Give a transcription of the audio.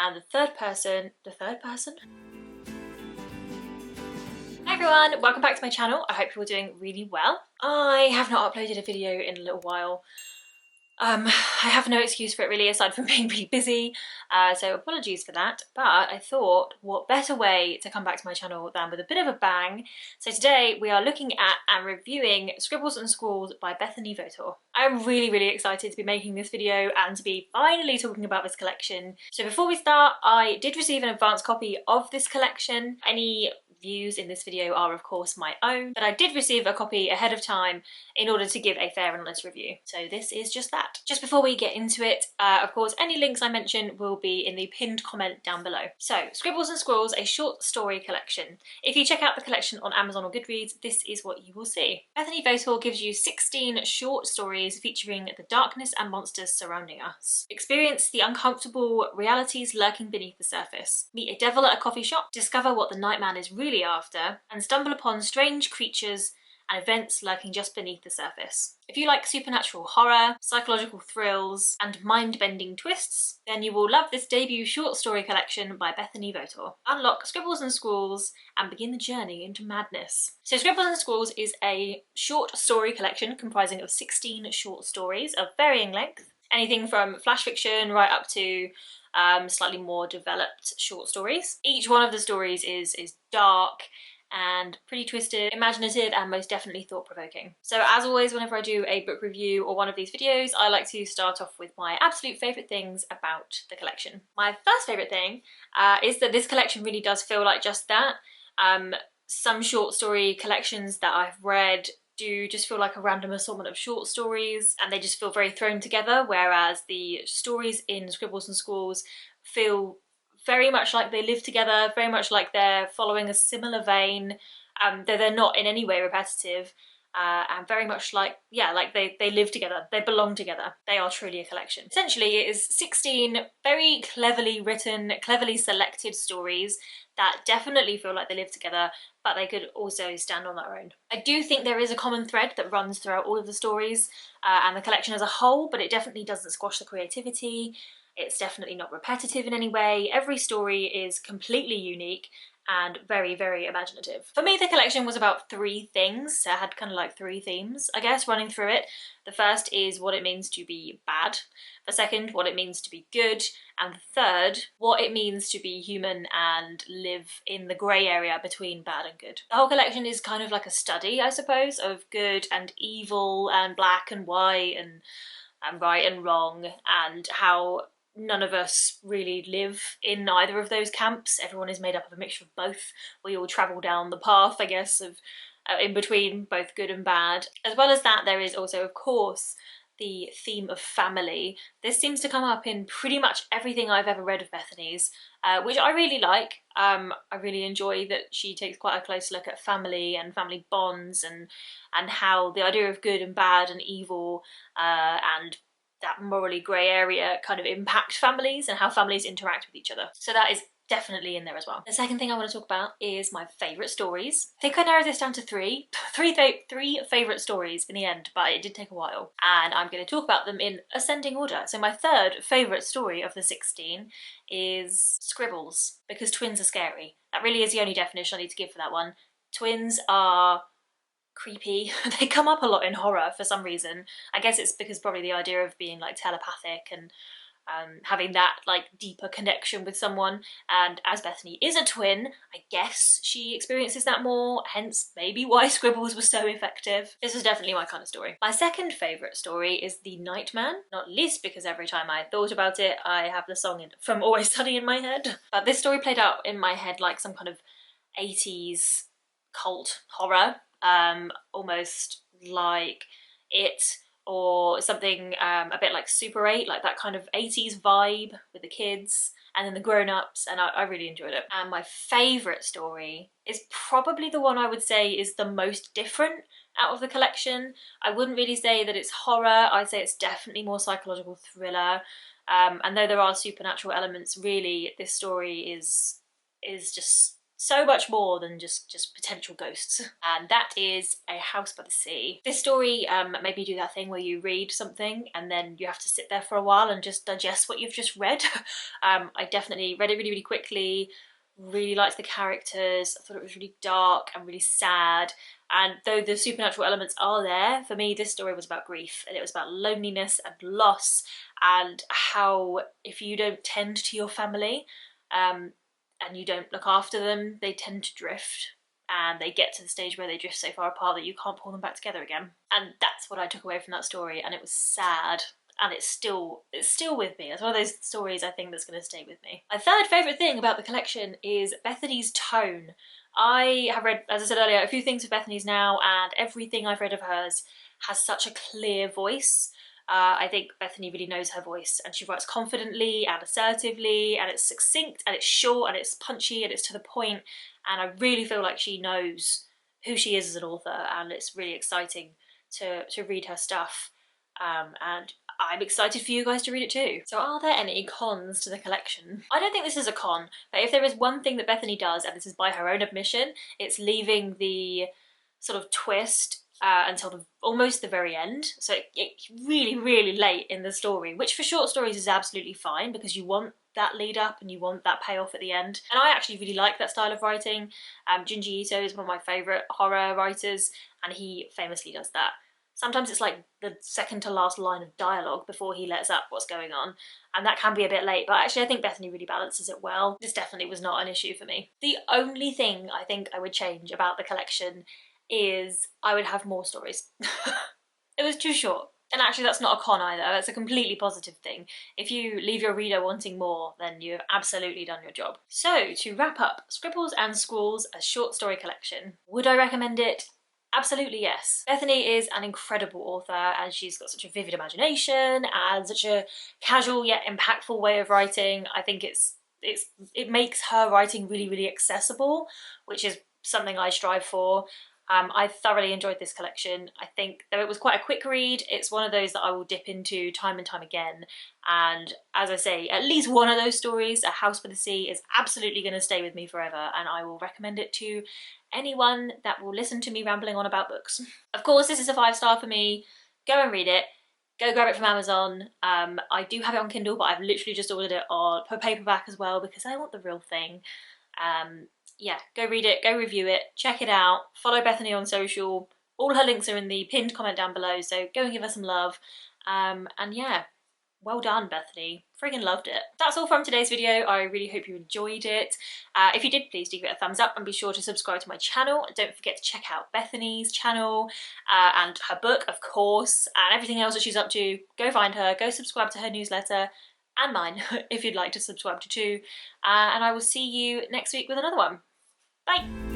and the third person. Hi everyone, welcome back to my channel. I hope you're all doing really well. I have not uploaded a video in a little while. I have no excuse for it really, aside from being really busy, so apologies for that, but I thought what better way to come back to my channel than with a bit of a bang. So today we are looking at and reviewing Scribbles and Scrawls by Bethany Votaw. I'm really excited to be making this video and to be finally talking about this collection. So before we start, I did receive an advance copy of this collection. Any views in this video are of course my own, but I did receive a copy ahead of time in order to give a fair and honest review. So this is just that. Just before we get into it, of course any links I mention will be in the pinned comment down below. So Scribbles and Scrawls, a short story collection. If you check out the collection on Amazon or Goodreads, this is what you will see. Bethany Votaw gives you 16 short stories featuring the darkness and monsters surrounding us. Experience the uncomfortable realities lurking beneath the surface. Meet a devil at a coffee shop, discover what the Nightman is really after, and stumble upon strange creatures and events lurking just beneath the surface. If you like supernatural horror, psychological thrills, and mind-bending twists, then you will love this debut short story collection by Bethany Votaw. Unlock Scribbles and Scrawls and begin the journey into madness. So Scribbles and Scrawls is a short story collection comprising of 16 short stories of varying length, anything from flash fiction right up to slightly more developed short stories. Each one of the stories is dark and pretty twisted, imaginative, and most definitely thought-provoking. So as always, whenever I do a book review or one of these videos, I like to start off with my absolute favourite things about the collection. My first favourite thing is that this collection really does feel like just that. Some short story collections that I've read do just feel like a random assortment of short stories, and they just feel very thrown together, whereas the stories in Scribbles and Scrawls feel very much like they live together, very much like they're following a similar vein, though they're not in any way repetitive, and very much like, yeah, like they live together, they belong together. They are truly a collection. Essentially, it is 16 very cleverly written, cleverly selected stories that definitely feel like they live together, but they could also stand on their own. I do think there is a common thread that runs throughout all of the stories and the collection as a whole, but it definitely doesn't squash the creativity. It's definitely not repetitive in any way. Every story is completely unique and very imaginative. For me, the collection was about three things. So I had kind of like three themes, I guess, running through it. The first is what it means to be bad. The second, what it means to be good. And the third, what it means to be human and live in the grey area between bad and good. The whole collection is kind of like a study, I suppose, of good and evil and black and white and right and wrong, and how none of us really live in either of those camps. Everyone is made up of a mixture of both. We all travel down the path, I guess, of in between both good and bad. As well as that, there is also, of course, the theme of family. This seems to come up in pretty much everything I've ever read of Bethany's, which I really like. I really enjoy that she takes quite a close look at family and family bonds and how the idea of good and bad and evil and that morally grey area kind of impact families and how families interact with each other. So that is definitely in there as well. The second thing I want to talk about is my favourite stories. I think I narrowed this down to three favourite stories in the end, but it did take a while. And I'm going to talk about them in ascending order. So my third favourite story of the 16 is Scribbles, because twins are scary. That really is the only definition I need to give for that one. Twins are creepy. They come up a lot in horror for some reason. I guess it's because probably the idea of being like telepathic and having that like deeper connection with someone, and as Bethany is a twin, I guess she experiences that more, hence maybe why Scribbles was so effective. This is definitely my kind of story. My second favourite story is The Nightman, not least because every time I thought about it I have the song from Always Sunny in my head. But this story played out in my head like some kind of 80s cult horror, almost like It, or something a bit like Super 8, like that kind of 80s vibe with the kids and then the grown-ups, and I really enjoyed it. And my favourite story is probably the one I would say is the most different out of the collection. I wouldn't really say that it's horror, I'd say it's definitely more psychological thriller, and though there are supernatural elements, really this story is just so much more than just potential ghosts. And that is A House by the Sea. This story made me do that thing where you read something and then you have to sit there for a while and just digest what you've just read. I definitely read it really, really quickly, really liked the characters. I thought it was really dark and really sad. And though the supernatural elements are there, for me this story was about grief, and it was about loneliness and loss, and how if you don't tend to your family, and you don't look after them, they tend to drift, and they get to the stage where they drift so far apart that you can't pull them back together again. And that's what I took away from that story, and it was sad, and it's still with me. It's one of those stories I think that's going to stay with me. My third favourite thing about the collection is Bethany's tone. I have read, as I said earlier, a few things of Bethany's now, and everything I've read of hers has such a clear voice. I think Bethany really knows her voice, and she writes confidently and assertively, and it's succinct and it's short and it's punchy and it's to the point, and I really feel like she knows who she is as an author, and it's really exciting to read her stuff, and I'm excited for you guys to read it too. So are there any cons to the collection? I don't think this is a con, but if there is one thing that Bethany does, and this is by her own admission, it's leaving the sort of twist until almost the very end. So it's really, really late in the story, which for short stories is absolutely fine because you want that lead up and you want that payoff at the end. And I actually really like that style of writing. Junji Ito is one of my favourite horror writers, and he famously does that. Sometimes it's like the second to last line of dialogue before he lets up what's going on, and that can be a bit late, but actually I think Bethany really balances it well. This definitely was not an issue for me. The only thing I think I would change about the collection is I would have more stories. It was too short. And actually that's not a con either, that's a completely positive thing. If you leave your reader wanting more, then you've absolutely done your job. So to wrap up, Scribbles and Scrawls, a short story collection. Would I recommend it? Absolutely yes. Bethany is an incredible author, and she's got such a vivid imagination and such a casual yet impactful way of writing. I think it makes her writing really, really accessible, which is something I strive for. I thoroughly enjoyed this collection. I think though it was quite a quick read, it's one of those that I will dip into time and time again. And as I say, at least one of those stories, A House by the Sea, is absolutely going to stay with me forever, and I will recommend it to anyone that will listen to me rambling on about books. Of course, this is a 5-star for me. Go and read it. Go grab it from Amazon. I do have it on Kindle, but I've literally just ordered it for paperback as well because I want the real thing. Yeah, go read it, go review it, check it out, follow Bethany on social. All her links are in the pinned comment down below, so go and give her some love. And yeah, well done, Bethany. Friggin' loved it. That's all from today's video. I really hope you enjoyed it. If you did, please do give it a thumbs up and be sure to subscribe to my channel. Don't forget to check out Bethany's channel and her book, of course, and everything else that she's up to. Go find her, go subscribe to her newsletter, and mine if you'd like to subscribe to too. And I will see you next week with another one. Bye!